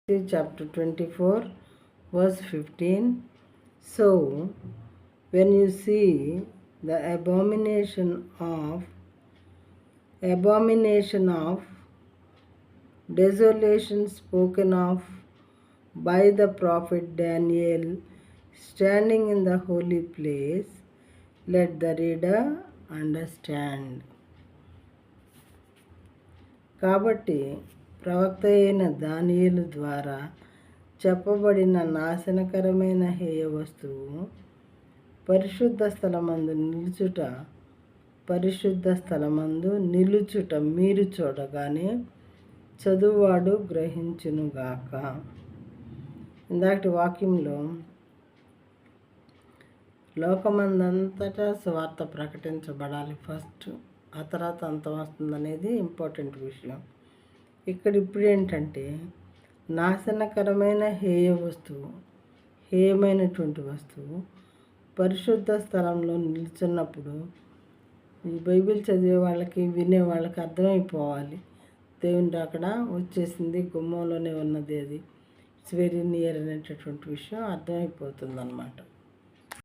chapter 24 verse 15. So when you see the abomination of desolation spoken of by the prophet Daniel standing in the holy place, let the reader understand. కాబట్టి ప్రవక్త అయిన దానియేలు ద్వారా చెప్పబడిన నాశనకరమైన హేయ వస్తువు పరిశుద్ధ స్థలమందు నిలుచుట మీరు చూడగానే చదువువాడు గ్రహించునుగాక. ఇందాకటి వాక్యంలో లోకమందంతటా సువార్త ప్రకటించబడాలి ఫస్ట్, ఆ తర్వాత అంతం వస్తుందనేది ఇంపార్టెంట్ విషయం. ఇప్పుడు ఏంటంటే నాశనకరమైన హేయమైనటువంటి వస్తువు పరిశుద్ధ స్థలంలో నిల్చున్నప్పుడు ఈ బైబిల్ చదివే వాళ్ళకి, వినే వాళ్ళకి అర్థమైపోవాలి. దేవుని అక్కడ వచ్చేసింది, గుమ్మంలోనే ఉన్నది, అది ఇట్స్ వెరీ నియర్ అనేటటువంటి విషయం అర్థమైపోతుంది అన్నమాట.